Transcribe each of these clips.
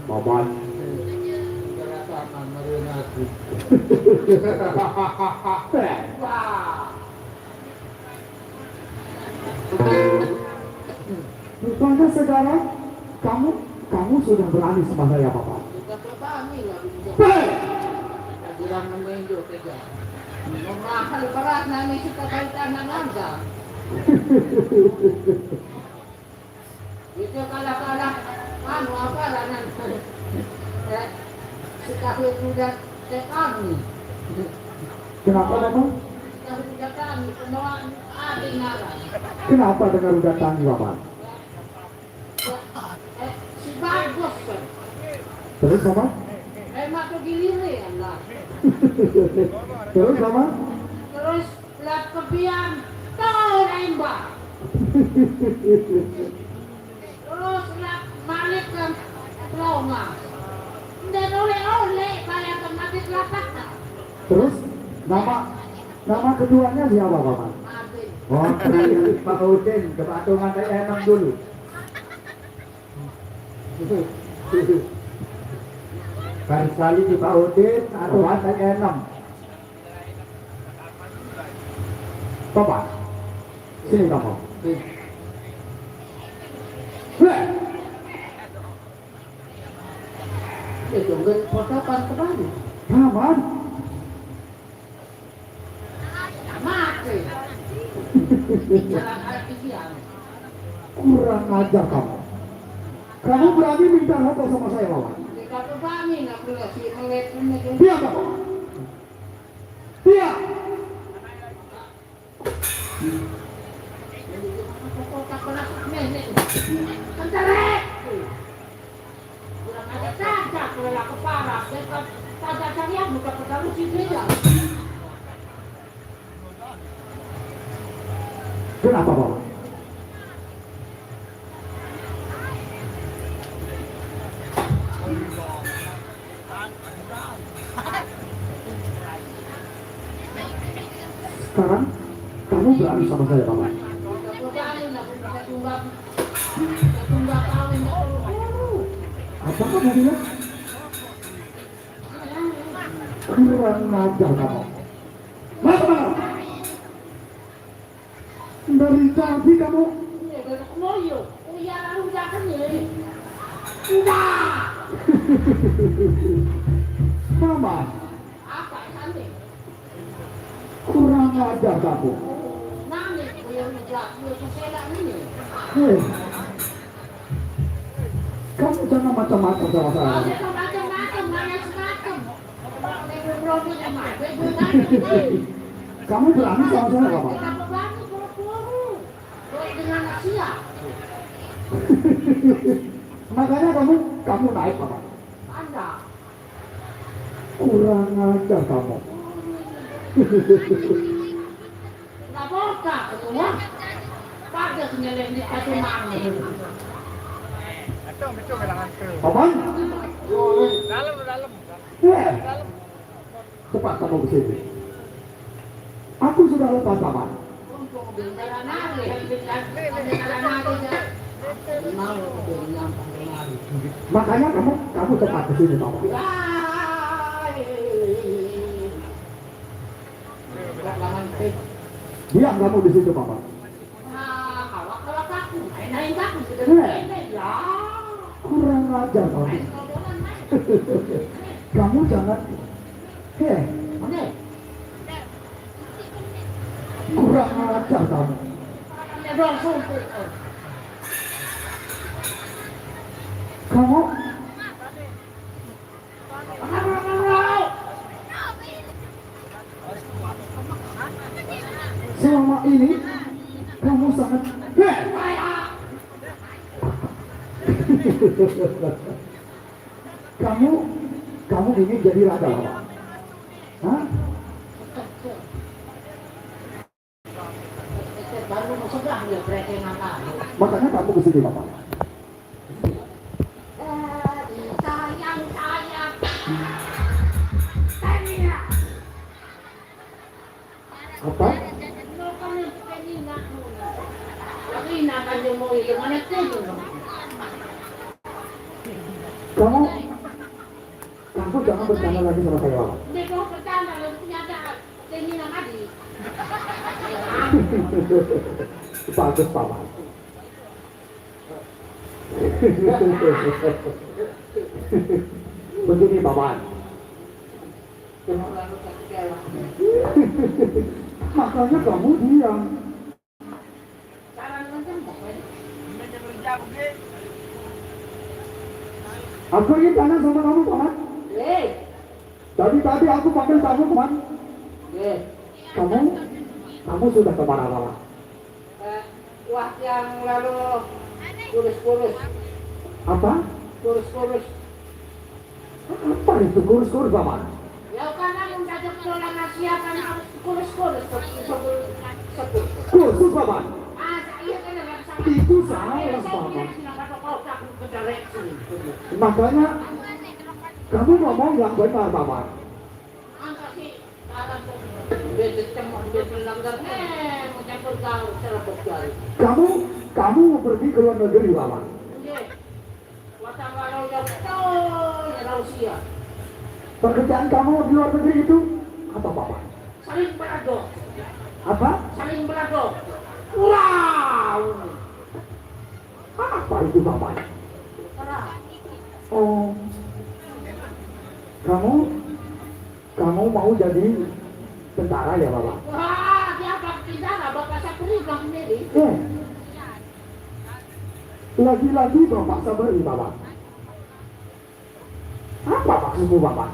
Maman. Rupanya sekarang kamu sudah berani sama saya, Papa. Bilang menunjuk saja. Memahal berat nami suka kaitan dengan anda. Itu kalah-kalah anu apa ranan. Sekali sudah kami. Kenapa, Mama? Sudah kami pendoan adik nara. Kenapa dengan udah tanggi, Papa? Si bagus kan. Terus, Mama? Mata gilire Allah. Terus, Mama? Terus lap kebiang tahun embak. Terus lap malik ke Roma. Dan oleh-oleh kayak kemati lapak. Terus nama keduanya siapa, Papa? Adin. Oh, Pak Udin, kepatungan saya enak dulu. Baru sekali di Pak Udin, aturan saya enam. Papa, sini kamu. Itu enggak potokan kembali. Aman. Mati. Jalan hati siang. Kurang ajar kamu. Kamu berani minta foto sama saya, Papa? Jika kembali nak boleh si melihat ini. Diam, Papa. Diam. Kotak kotak nenek. Kentarek. Kurang ada saja kalau lah kepala. Dekat saja saya buka ketaruh si dia. Kenapa, Papa? Sekarang kamu berani sama saya, Papa? Apa kamu bilang? Kurang ajar kamu. Mana? Dari tadi kamu Mama, kurang ajar kamu. Hei, kamu jangan macam-macam sama saya. Kamu berani sama saya, Papa? Makanya kamu naik, Papa. Kurang ajar kamu. Nggak bocah itu ya. Pakai nyelem di kaki mami. Papa? Dalam. Cepat kamu ke sini. Aku sudah lepas, Papa. Makanya kamu cepat ke sini, Papa. Diam kamu di situ, Papa. Kurang ajar kamu. Kamu jangan. Kurang ajar kamu. Kamu ini kamu sangat kamu ingin jadi raja lama? Hah? Baru mau sudah ya berarti nakal. Makanya kamu kesini Bapak. Sayang. Tania. Apa? Tapi nak aja mau itu mana tu? Kamu jangan bercanda lagi sama saya Bapak. Dia kau pertama lalu ternyata Tania nak mati. Bagus Bapak. Begini Bapak. Makanya kamu diam. Aku ingin tanya sama kamu Paman. Tadi aku panggil kamu Paman. Kamu sudah kemana Paman? Wah yang lalu kurus. Apa? Kurus. Apa itu kurus Paman? Ya karena mendadak tolong Asia kan harus kurus. Kurus Paman? Iya kan yang sama. Itu salah Paman. Makanya kamu ngomong yang benar Paman. Angka sih alam tuh beda cemong beda langgar mau campur gaul serabut gaul. Kamu mau pergi ke luar negeri Paman? Iya. Watang walau yang Rusia. Pekerjaan kamu di luar negeri itu apa Paman? Saling berado. Apa? Saling berado. Wow. Apa itu Paman? Kerah. Oh, kamu mau jadi tentara ya Bapak? Wah, dia tidak bapak saya berikan sendiri. Lagi-lagi Bapak sabari Bapak. Apa maksudmu Bapak?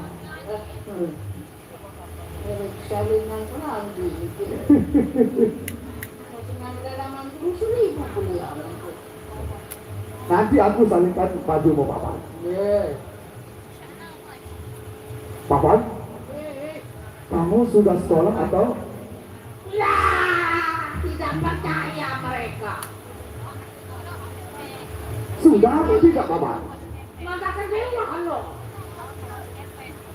Salingan kurang gitu. Dengan lelaman 10.000 kuliah. Nanti aku salingkan bajumu Bapak. Bapak, kamu sudah sekolah atau? Ya, tidak percaya mereka. Sudah atau tidak Bapak? Maka kedua kalau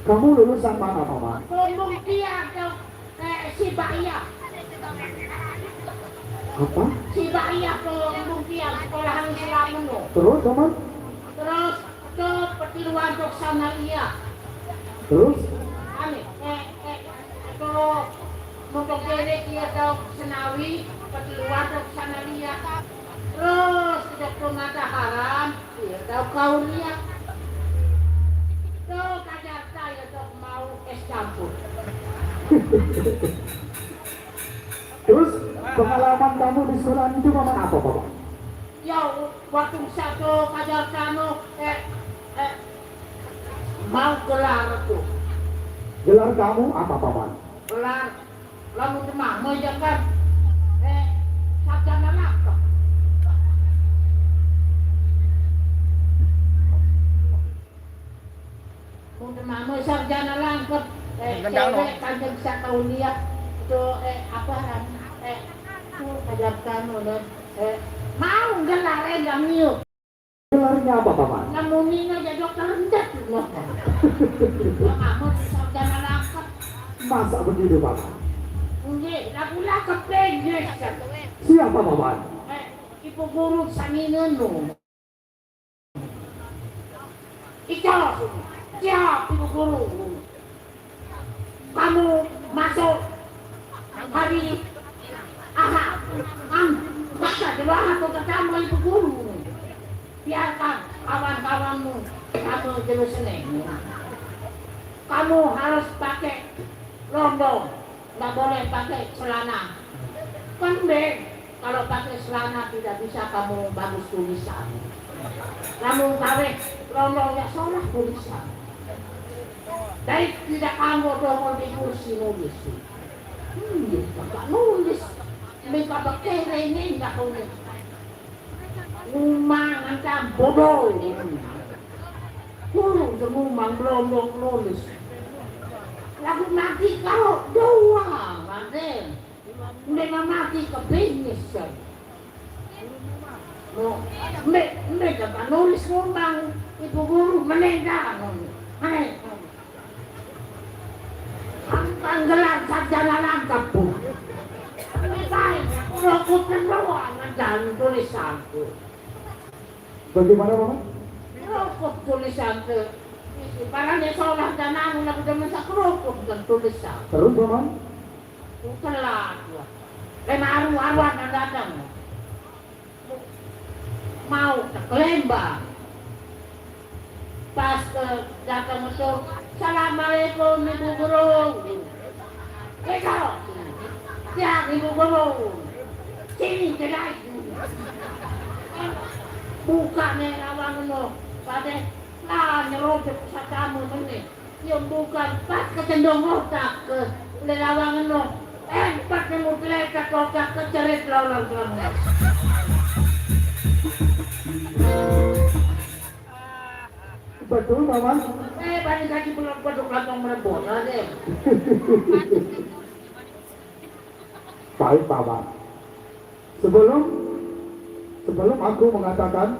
Kamu lulusan mana Bapak? pembuktian atau si Bahia. Apa? Si Bahia pembuktian sekolahan Islam itu. Terus Bapak? Terus ke Petiluan Doksanalia. Terus? Ani, kalau untuk diri dia tahu Senawi, Petiluan Doksanalia. Terus tidak pernah haram, dia tahu kaulia. Tuh kajar saya tuh mau es campur. Terus pengalaman kamu di sekolah itu Bapak apa Bapak? Ya waktu satu kajar kamu mau gelar tuh. Gelar kamu apa Bapak? Gelar lalu demam menjakan sarjana nakal. Untuk mama sarjana langkep, cewek kanjeng sakaulia itu apa itu kajar kamu dan mau gelar yang niup. Gelarnya apa Bapak? Namunnya jadi dokter rendah loh. Kamu sarjana langkep. Masa begitu Bapak? Enggak, lagu langkep Inggris. Siapa Bapak? Ibu guru Saminenu. Itu siap ibu guru. Kamu masuk hari Ahad. Masa di bawah aku ketemu ibu guru. Biarkan kawan-kawanmu kamu terus seneng. Kamu harus pakai rondo, nggak boleh pakai celana. Kan kalau pakai celana tidak bisa kamu bagus tulisan. Kamu kawin rondo-nya salah tulisan. Baik tidak kamu dongol di kursi nulis. Nggak nulis. May kapagkirainin ako niya. Umang ang kambodo. Puro sa umang blomong lolis. Lagu mati ka doang. Hindi mamati ka business siya. No, may kapanulis mo bang ipuguro manenda. Ang tanggalan sa janalan ka po. May tayo, kurokot na nawa ng dyan tulisan ko. Bagaimana Mama? Kurokot tulisan ko. Parang niya sa olah danan na ko naman sa kurokot ng tulisan. Terus Mama? Utelat. Kaya maaru-aruan na datang. Mau ke Lembang. Pas datang itu, Assalamualaikum Ibu Guru. Eko, siap Ibu Guru. Sini kedai. Buka nih awang no. Pada lah nyerobek sa kamu ini. Yung bukan pas kecendong otak ke lawang no. Pas nemu telekat otak kecerit lalang. Betul Mama? Balik lagi belum kodok lantong merebut deh. Baik Mama. Sebelum aku mengatakan